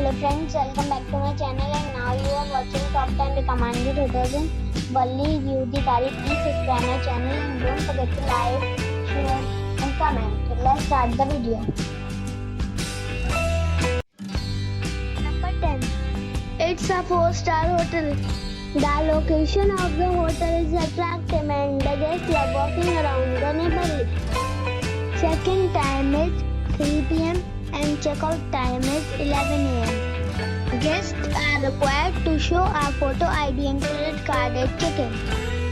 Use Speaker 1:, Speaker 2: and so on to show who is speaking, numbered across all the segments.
Speaker 1: Hello friends, welcome back to my channel and now you are watching top 10 recommended hotels in Valli, Udikari. Please subscribe my channel and don't forget to like, share and comment. Let's start the video. Number 10. It's a 4-star hotel. The location of the hotel is attractive and the guests love walking around the neighborhood. Check-in time is 3 p.m. and checkout time is 11 a.m. Guests are required to show a photo ID and credit card at check-in.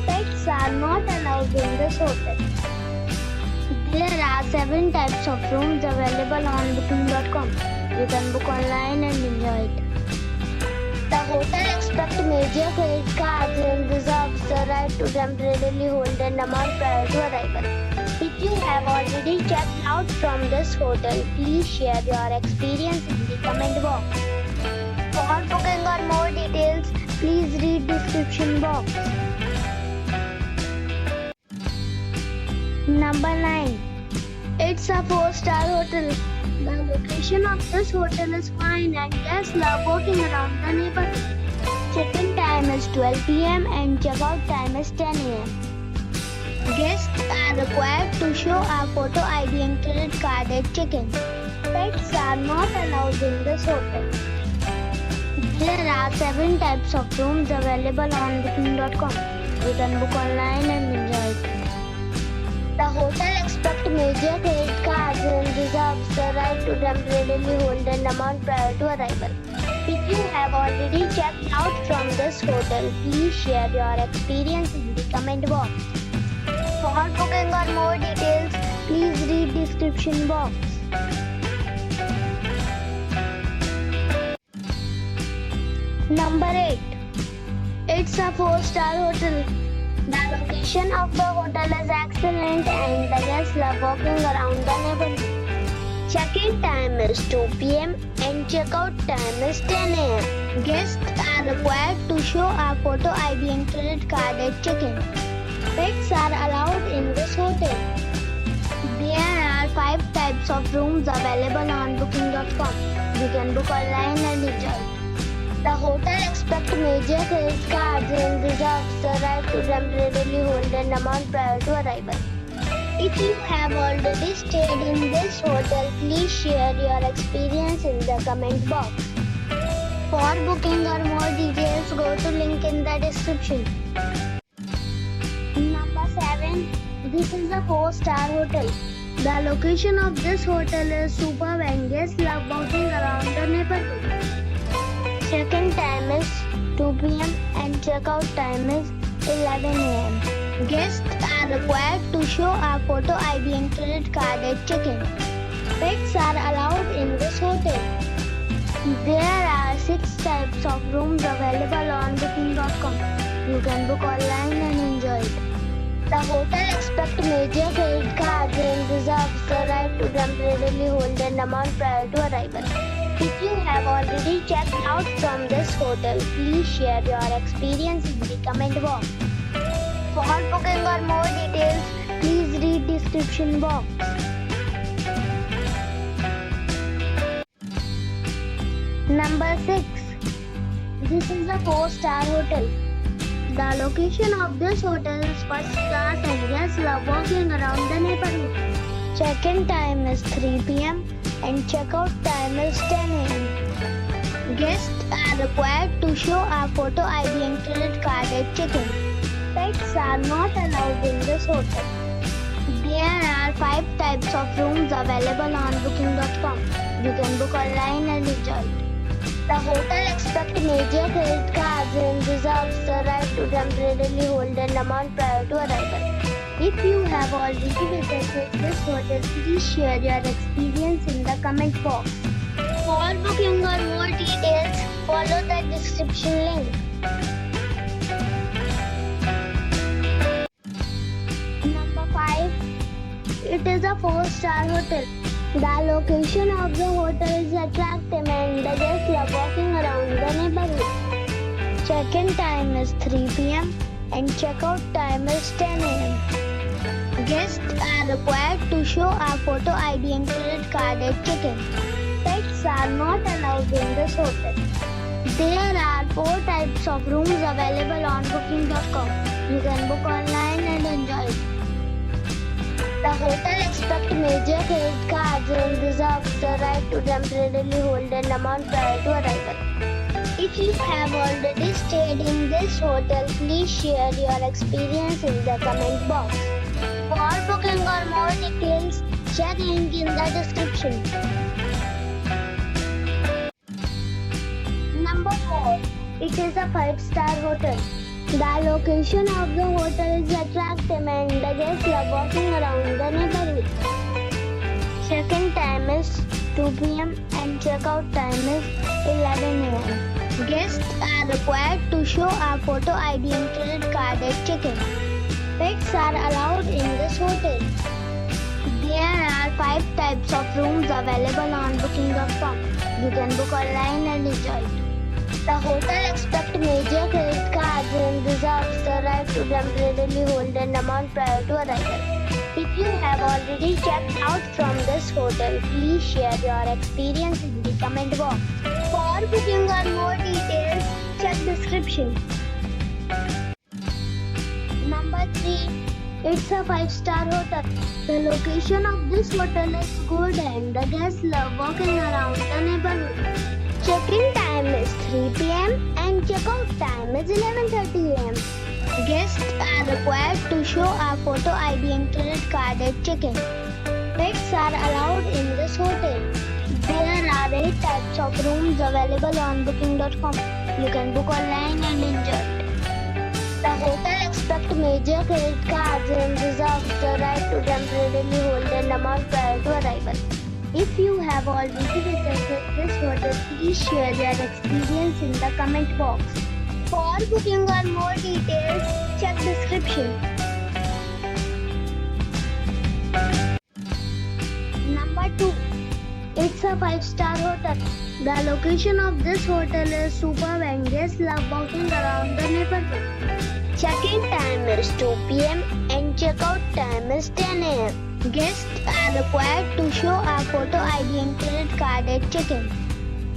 Speaker 1: Pets are not allowed in this hotel. There are 7 types of rooms available on booking.com. You can book online and enjoy it. The hotel expects major credit cards and reserves the right to temporarily hold an amount prior to arrival. If you have already checked out from this hotel, please share your experience in the comment box. For booking or more details, please read description box. Number 9. It's a 4-star hotel. The location of this hotel is fine and guests love walking around the neighborhood. Check-in time is 12 p.m. and checkout time is 10 a.m. Guests are required to show a photo ID and credit card at check-in. Pets are not allowed in this hotel. There are 7 types of rooms available on booking.com. You can book online and enjoy it. The hotel expects major credit cards and reserves the right to temporarily hold an amount prior to arrival. If you have already checked out from this hotel, please share your experience in the comment box. For booking or more details, please read description box. Number 8. It's a 4-star hotel. The location of the hotel is excellent and the guests love walking around the neighborhood. Check-in time is 2 p.m. and checkout time is 10 a.m. Guests are required to show a photo ID and credit card at check-in. Pets are allowed in this hotel. There are 5 types of rooms available on booking.com. You can book online and enjoy it. The hotel expects major credit cards and reserves the right to temporarily hold an amount prior to arrival. If you have already stayed in this hotel, please share your experience in the comment box. For booking or more details, go to link in the description. Number 7. This is a 4-star hotel. The location of this hotel is superb and guests love walking around the neighborhood. Check-in time is 2 p.m. and checkout time is 11 a.m. Guests are required to show a photo ID and credit card at check-in. Pets are allowed in this hotel. There are 6 types of rooms available on booking.com. You can book online and enjoy it. The hotel expects major credit cards and reserves the right to temporarily hold an amount prior to arrival. If you have already checked out from this hotel, please share your experience in the comment box. For booking or more details, please read description box. Number 6. This is a 4-star hotel. The location of this hotel is first class and guests love walking around the neighborhood. Check-in time is 3 p.m. and checkout time is 10 a.m. Guests are required to show a photo ID and credit card at check-in. Pets are not allowed in this hotel. There are 5 types of rooms available on booking.com. You can book online and enjoy it. The hotel expects major credit cards and reserves the right to temporarily hold an amount prior to arrival. If you have already visited this hotel, please share your experience in the comment box. For booking or more details, follow the description link. Number 5. It is a 4-star hotel. The location of the hotel is attractive and the guests love walking around the neighborhood. Check-in time is 3 p.m. and checkout time is 10 a.m. Guests are required to show a photo ID and credit card at check-in. Pets are not allowed allowed in this hotel. There are 4 types of rooms available on booking.com. You can book online and enjoy it. The hotel expects major credit cards and reserves the right to temporarily hold an amount prior to arrival. If you have already stayed in this hotel, please share your experience in the comment box. For booking or more details, check link in the description. Number 4. It is a 5-star hotel. The location of the hotel is attractive and the guests love walking around the neighborhood. Check-in time is 2 p.m. and check-out time is 11 a.m. Guests are required to show a photo ID and credit card at check-in. Pets are allowed in this hotel. There are 5 types of rooms available on booking.com. You can book online and enjoy it. The hotel expects major credit cards and reserves the right to temporarily hold an amount prior to arrival. If you have already checked out from this hotel, please share your experience in the comment box. For booking or more details, check description. Number 3. It's a 5-star hotel. The location of this hotel is good and the guests love walking around the neighborhood. Check-in time is 3 p.m. and check-out time is 11:30 a.m. Guests are required to show a photo ID and credit card at check-in. Pets are allowed in this hotel. There are 8 types of rooms available on booking.com. You can book online and enjoy it. The hotel expects major credit cards and reserves the right to temporarily hold an amount prior to arrival. If you have already visited this hotel, please share your experience in the comment box. For booking or more details, check description. Number 2. It's a 5-star hotel. The location of this hotel is superb and guests love walking around the neighborhood. Check-in time is 2 p.m. and check-out time is 10 a.m. Guests are required to show a photo ID and credit card at check-in.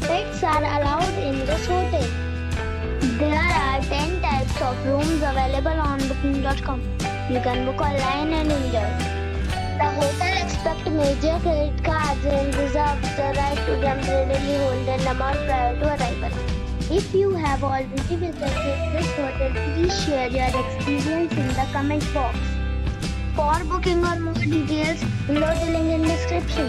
Speaker 1: Pets are allowed in this hotel. There are 10 types of rooms available on booking.com. You can book online and enjoy it. The hotel expects major credit cards and reserves the right to temporarily hold an amount prior to arrival. If you have already visited this hotel, please share your experience in the comment box. For booking or more details, below the link in description.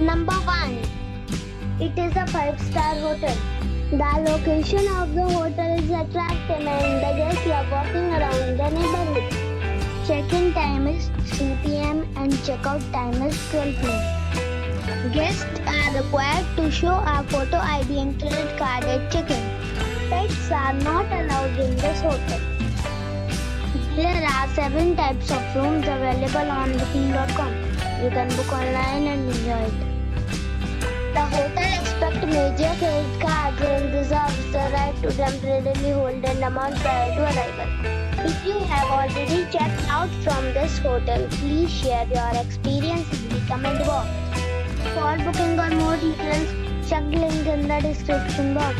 Speaker 1: Number 1. It is a 5-star hotel. The location of the hotel is attractive and the guests love walking around the neighborhood. Check-in time is 3 p.m. and check-out time is 12 p.m. Guests are required to show a photo ID and credit card at check-in. Pets are not allowed in this hotel. There are 7 types of rooms available on booking.com. You can book online and enjoy it. The hotel expects major credit cards and reserves the right to temporarily hold an amount prior to arrival. If you have already checked out from this hotel, please share your experience in the comment box. For booking or more details, check the link in the description box.